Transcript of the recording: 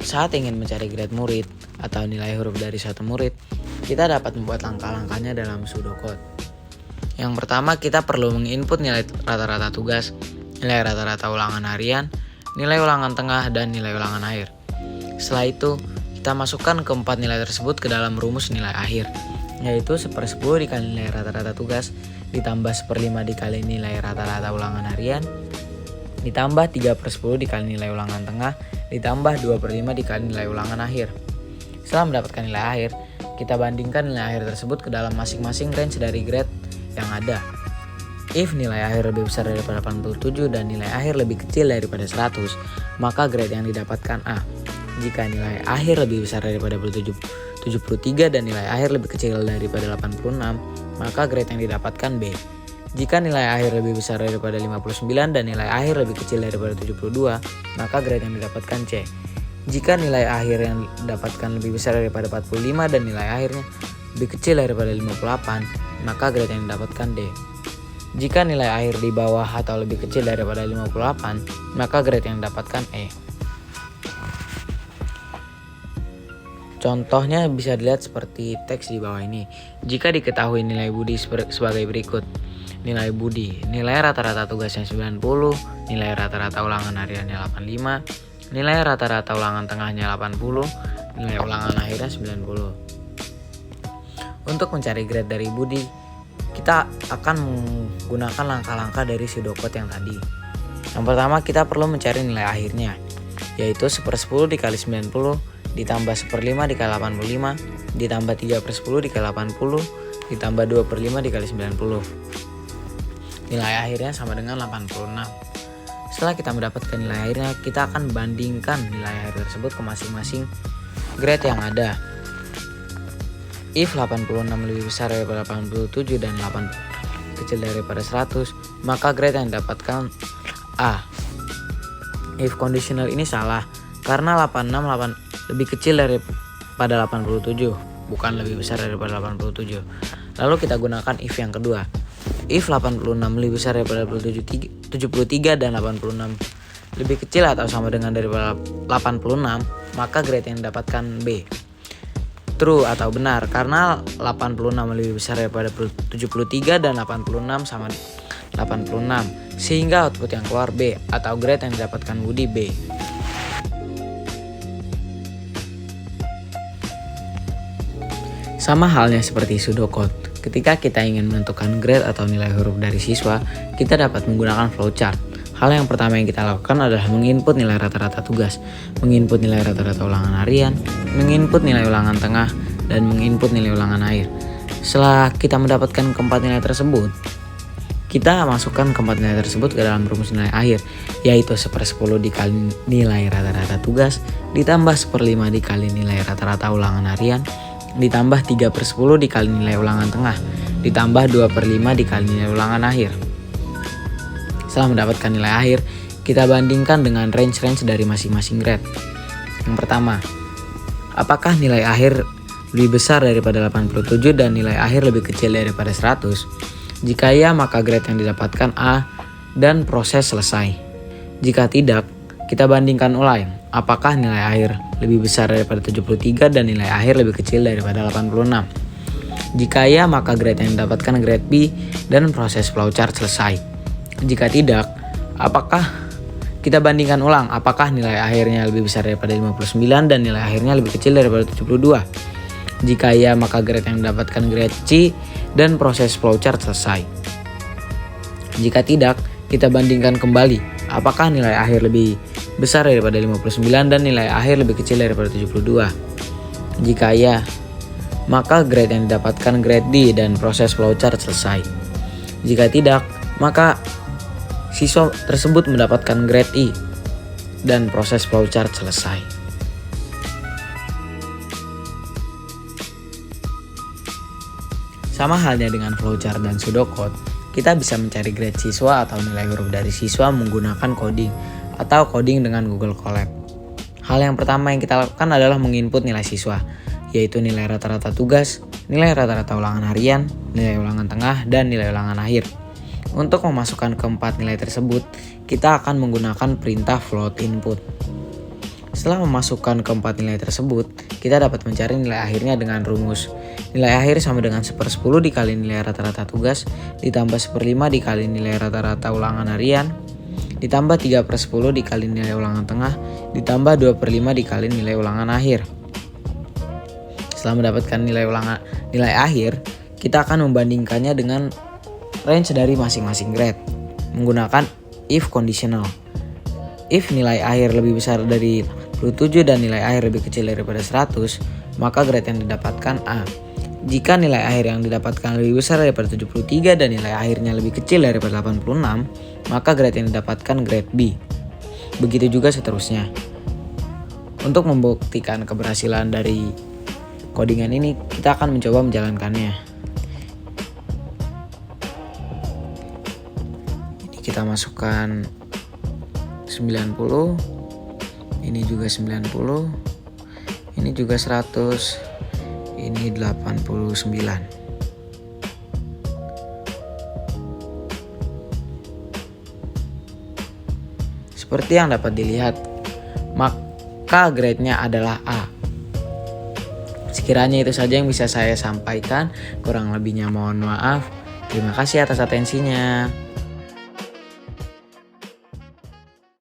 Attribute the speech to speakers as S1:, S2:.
S1: saat ingin mencari grade murid atau nilai huruf dari suatu murid, kita dapat membuat langkah-langkahnya dalam pseudocode. Yang pertama, kita perlu menginput nilai rata-rata tugas, nilai rata-rata ulangan harian, nilai ulangan tengah, dan nilai ulangan akhir. Setelah itu, kita masukkan keempat nilai tersebut ke dalam rumus nilai akhir, yaitu 1/10 dikali nilai rata-rata tugas, ditambah 1/5 dikali nilai rata-rata ulangan harian, ditambah 3/10 dikali nilai ulangan tengah, ditambah 2/5 dikali nilai ulangan akhir. Setelah mendapatkan nilai akhir, kita bandingkan nilai akhir tersebut ke dalam masing-masing range dari grade yang ada. If nilai akhir lebih besar daripada 87 dan nilai akhir lebih kecil daripada 100, maka grade yang didapatkan A. Jika nilai akhir lebih besar daripada 73 dan nilai akhir lebih kecil daripada 86, maka grade yang didapatkan B. Jika nilai akhir lebih besar daripada 59 dan nilai akhir lebih kecil daripada 72, maka grade yang didapatkan C. Jika nilai akhir yang didapatkan lebih besar daripada 45 dan nilai akhirnya lebih kecil daripada 58, maka grade yang didapatkan D. Jika nilai akhir di bawah atau lebih kecil daripada 58, maka grade yang didapatkan E. Contohnya bisa dilihat seperti teks di bawah ini. Jika diketahui nilai Budi sebagai berikut. Nilai Budi, nilai rata-rata tugasnya 90, nilai rata-rata ulangan hariannya 85, nilai rata-rata ulangan tengahnya 80, nilai ulangan akhirnya 90. Untuk mencari grade dari Budi, kita akan menggunakan langkah-langkah dari pseudocode yang tadi. Yang pertama, kita perlu mencari nilai akhirnya, yaitu 1/10 dikali 90, ditambah 1/5 dikali 85, ditambah 3/10 dikali 80, ditambah 2/5 dikali 90. Nilai akhirnya sama dengan 86. Setelah kita mendapatkan nilai akhirnya, kita akan bandingkan nilai akhir tersebut ke masing-masing grade yang ada. If 86 lebih besar daripada 87 dan 8 kecil daripada 100, maka grade yang didapatkan A. If conditional ini salah, karena 86 lebih kecil daripada 87, bukan lebih besar daripada 87. Lalu kita gunakan if yang kedua. If 86 lebih besar daripada 73 dan 86 lebih kecil atau sama dengan daripada 86, maka grade yang didapatkan B. True atau benar, karena 86 lebih besar daripada 73 dan 86 sama 86, sehingga output yang keluar B atau grade yang didapatkan Budi B. Sama halnya seperti pseudocode, ketika kita ingin menentukan grade atau nilai huruf dari siswa, kita dapat menggunakan flowchart. Hal yang pertama yang kita lakukan adalah menginput nilai rata-rata tugas, menginput nilai rata-rata ulangan harian, menginput nilai ulangan tengah, dan menginput nilai ulangan akhir. Setelah kita mendapatkan keempat nilai tersebut, kita masukkan keempat nilai tersebut ke dalam rumus nilai akhir, yaitu 1/10 dikali nilai rata-rata tugas, ditambah 1/5 dikali nilai rata-rata ulangan harian, ditambah 3/10 dikali nilai ulangan tengah, ditambah 2/5 dikali nilai ulangan akhir. Setelah mendapatkan nilai akhir, kita bandingkan dengan range-range dari masing-masing grade. Yang pertama, apakah nilai akhir lebih besar daripada 87 dan nilai akhir lebih kecil daripada 100? Jika ya, maka grade yang didapatkan A dan proses selesai. Jika tidak, kita bandingkan ulang. Apakah nilai akhir lebih besar daripada 73 dan nilai akhir lebih kecil daripada 86? Jika ya, maka grade yang didapatkan grade B dan proses flowchart selesai. Jika tidak, apakah kita bandingkan ulang apakah nilai akhirnya lebih besar daripada 59 dan nilai akhirnya lebih kecil daripada 72? Jika ya, maka grade yang didapatkan grade C dan proses flowchart selesai. Jika tidak, kita bandingkan kembali apakah nilai akhir lebih besar daripada 59 dan nilai akhir lebih kecil daripada 72. Jika ya, maka grade yang didapatkan grade D dan proses flowchart selesai. Jika tidak, maka siswa tersebut mendapatkan grade E dan proses flowchart selesai. Sama halnya dengan flowchart dan pseudocode, kita bisa mencari grade siswa atau nilai huruf dari siswa menggunakan coding atau coding dengan Google Colab. Hal yang pertama yang kita lakukan adalah menginput nilai siswa, yaitu nilai rata-rata tugas, nilai rata-rata ulangan harian, nilai ulangan tengah, dan nilai ulangan akhir. Untuk memasukkan keempat nilai tersebut, kita akan menggunakan perintah float input. Setelah memasukkan keempat nilai tersebut, kita dapat mencari nilai akhirnya dengan rumus. Nilai akhir sama dengan 1/10 dikali nilai rata-rata tugas, ditambah 1/5 dikali nilai rata-rata ulangan harian, ditambah 3/10 dikali nilai ulangan tengah, ditambah 2/5 dikali nilai ulangan akhir. Setelah mendapatkan nilai akhir, kita akan membandingkannya dengan range dari masing-masing grade menggunakan if conditional. If nilai akhir lebih besar dari 87 dan nilai akhir lebih kecil daripada 100, maka grade yang didapatkan A. Jika nilai akhir yang didapatkan lebih besar daripada 73 dan nilai akhirnya lebih kecil daripada 86, maka grade yang didapatkan grade B. Begitu juga seterusnya. Untuk membuktikan keberhasilan dari codingan ini, kita akan mencoba menjalankannya. Ini kita masukkan 90, ini juga 90, ini juga 100, ini 89. Seperti yang dapat dilihat, maka grade-nya adalah A. Sekiranya itu saja yang bisa saya sampaikan, kurang lebihnya mohon maaf. Terima kasih atas atensinya.